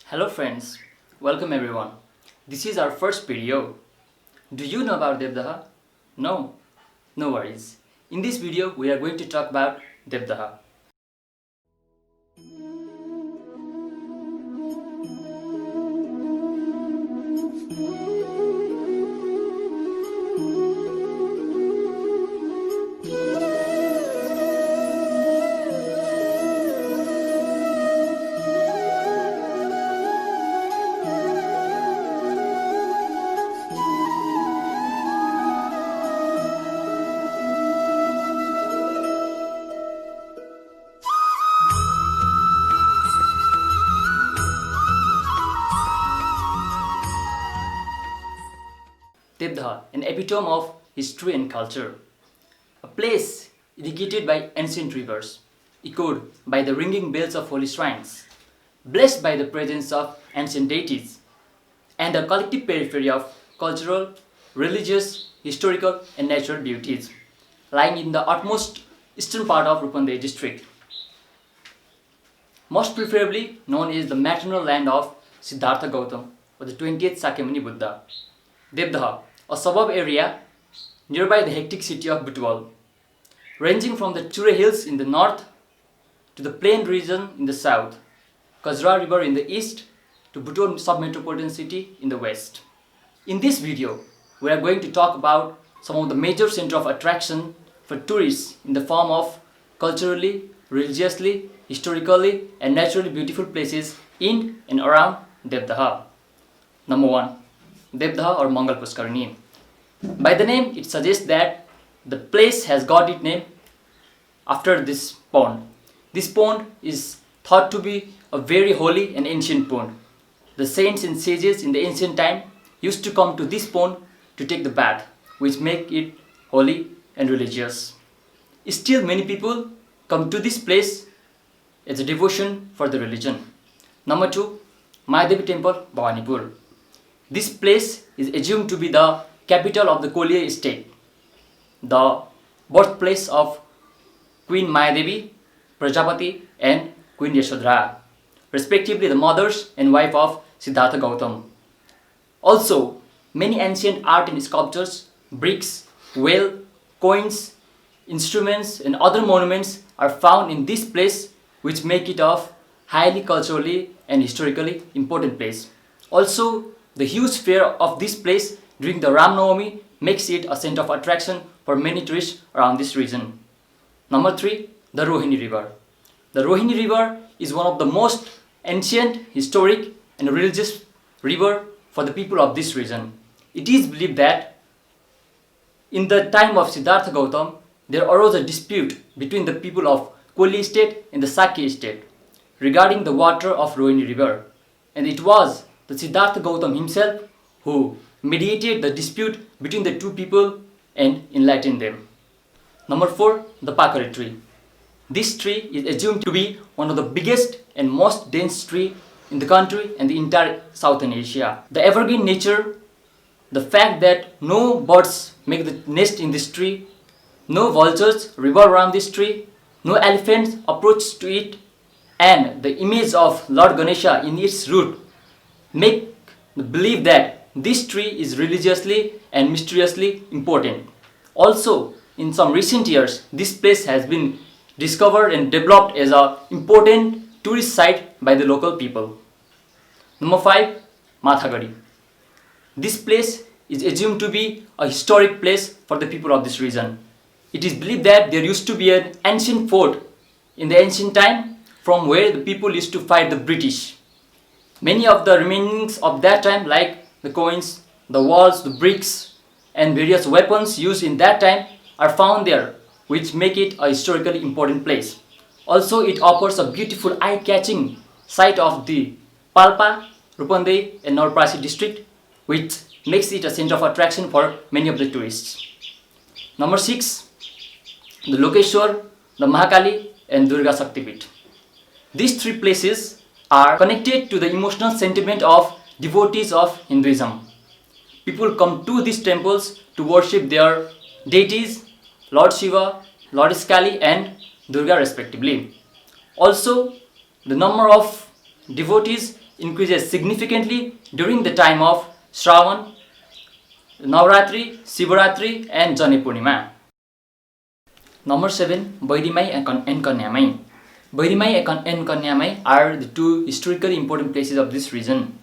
Hello friends, welcome everyone. This is our first video. Do you know about Devdaha? No? No worries. In this video, we are going to talk about Devdaha. Devdaha, an epitome of history and culture. A place irrigated by ancient rivers, echoed by the ringing bells of holy shrines, blessed by the presence of ancient deities, and a collective periphery of cultural, religious, historical and natural beauties, lying in the utmost eastern part of Rupandei district. Most preferably known as the maternal land of Siddhartha Gautama or the 20th Sakyamuni Buddha. Devdaha, a suburb area nearby the hectic city of Butwal, ranging from the Chure Hills in the north to the plain region in the south, Kajra River in the east to Butwal submetropolitan city in the west. In this video, we are going to talk about some of the major centers of attraction for tourists in the form of culturally, religiously, historically and naturally beautiful places in and around Devdaha. Number 1. Devdaha or Mangal Pushkarini. By the name, it suggests that the place has got its name after this pond. This pond is thought to be a very holy and ancient pond. The saints and sages in the ancient time used to come to this pond to take the bath, which make it holy and religious. Still, many people come to this place as a devotion for the religion. Number 2. Mayadevi Temple, Bhawanipur. This place is assumed to be the capital of the Koliya estate, the birthplace of Queen Mayadevi, Prajapati and Queen Yashodhara, respectively the mothers and wife of Siddhartha Gautama. Also, many ancient art and sculptures, bricks, well, coins, instruments and other monuments are found in this place, which make it a highly culturally and historically important place. Also, the huge fair of this place during the Ram Navami makes it a center of attraction for many tourists around this region. Number 3. The Rohini River. The Rohini River is one of the most ancient, historic and religious river for the people of this region. It is believed that in the time of Siddhartha Gautama, there arose a dispute between the people of Koli estate and the Sakya estate regarding the water of Rohini River, and it was the Siddhartha Gautama himself who mediated the dispute between the two people and enlightened them. Number 4. The Pakari tree. This tree is assumed to be one of the biggest and most dense tree in the country and the entire Southern Asia. The evergreen nature, the fact that no birds make the nest in this tree, no vultures revolve around this tree, no elephants approach to it, and the image of Lord Ganesha in its root make believe that this tree is religiously and mysteriously important. Also, in some recent years, this place has been discovered and developed as an important tourist site by the local people. Number 5. Mathagari. This place is assumed to be a historic place for the people of this region. It is believed that there used to be an ancient fort in the ancient time from where the people used to fight the British. Many of the remainings of that time, like the coins, the walls, the bricks, and various weapons used in that time are found there, which make it a historically important place. Also, it offers a beautiful eye-catching site of the Palpa, Rupandei, and Navprasi district, which makes it a center of attraction for many of the tourists. Number 6, the Lokeshwar, the Mahakali, and Durga Shaktipeeth. These three places are connected to the emotional sentiment of devotees of Hinduism. People come to these temples to worship their deities, Lord Shiva, Lord Kali, and Durga respectively. Also, the number of devotees increases significantly during the time of Shravan, Navratri, Sivaratri, and Jani Purnima. Number 7, Bairimai and Kanyamai. Bairimai and Kanyamai are the two historically important places of this region.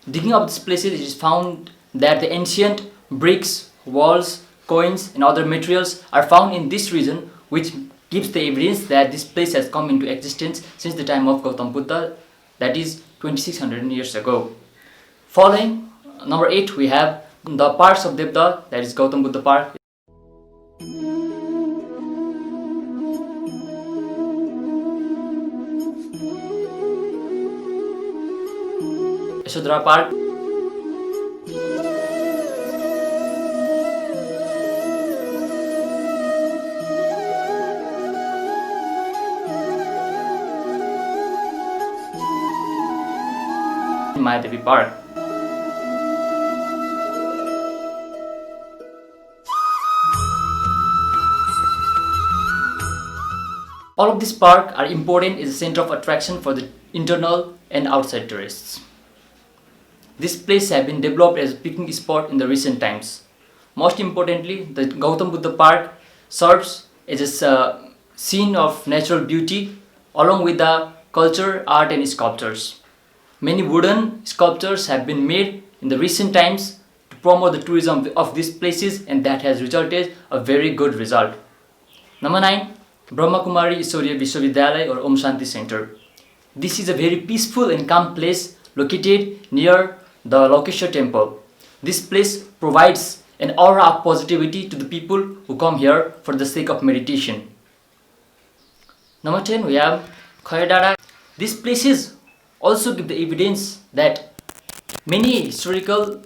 Digging up these places, it is found that the ancient bricks, walls, coins, and other materials are found in this region, which gives the evidence that this place has come into existence since the time of Gautam Buddha, that is 2600 years ago. Following, number 8, we have the parks of Devda, that is Gautam Buddha Park, Yashodhara Park, Mayadevi Park. All of these parks are important as a center of attraction for the internal and outside tourists. This place has been developed as a picnic spot in the recent times. Most importantly, the Gautam Buddha Park serves as a scene of natural beauty along with the culture, art, and sculptures. Many wooden sculptures have been made in the recent times to promote the tourism of these places, and that has resulted a very good result. Number 9, Brahma Kumari Ishwariya Vishwavidyalaya or Om Shanti Center. This is a very peaceful and calm place located near the Lokeshwar temple. This place provides an aura of positivity to the people who come here for the sake of meditation. Number 10, we have Khayadara. These places also give the evidence that many historically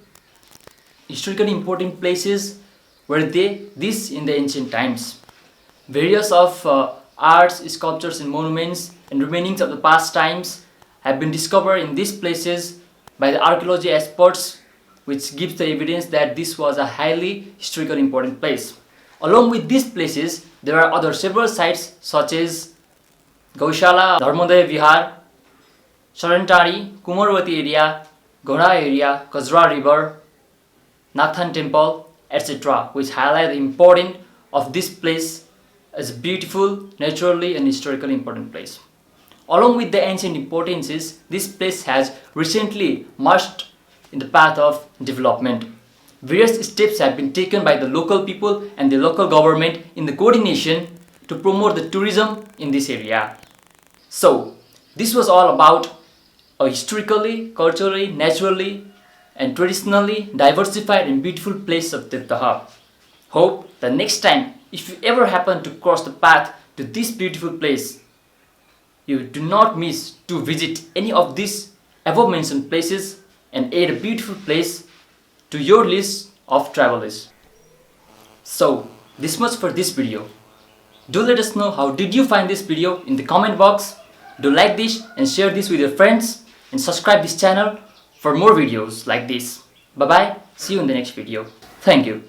important places were this in the ancient times. Various of arts, sculptures, and monuments and remainings of the past times have been discovered in these places by the archaeology experts, which gives the evidence that this was a highly historically important place. Along with these places, there are other several sites such as Gaushala, Dharmodaya Vihar, Sarantari, Kumarwati area, Gora area, Kajra river, Nathan temple, etc., which highlight the importance of this place as a beautiful, naturally and historically important place. Along with the ancient importances, this place has recently marched in the path of development. Various steps have been taken by the local people and the local government in the coordination to promote the tourism in this area. So, this was all about a historically, culturally, naturally, and traditionally diversified and beautiful place of Tirtha. Hope the next time, if you ever happen to cross the path to this beautiful place, you do not miss to visit any of these above mentioned places and add a beautiful place to your list of travelers. So, this much for this video. Do let us know how did you find this video in the comment box. Do like this and share this with your friends and subscribe this channel for more videos like this. Bye bye. See you in the next video. Thank you.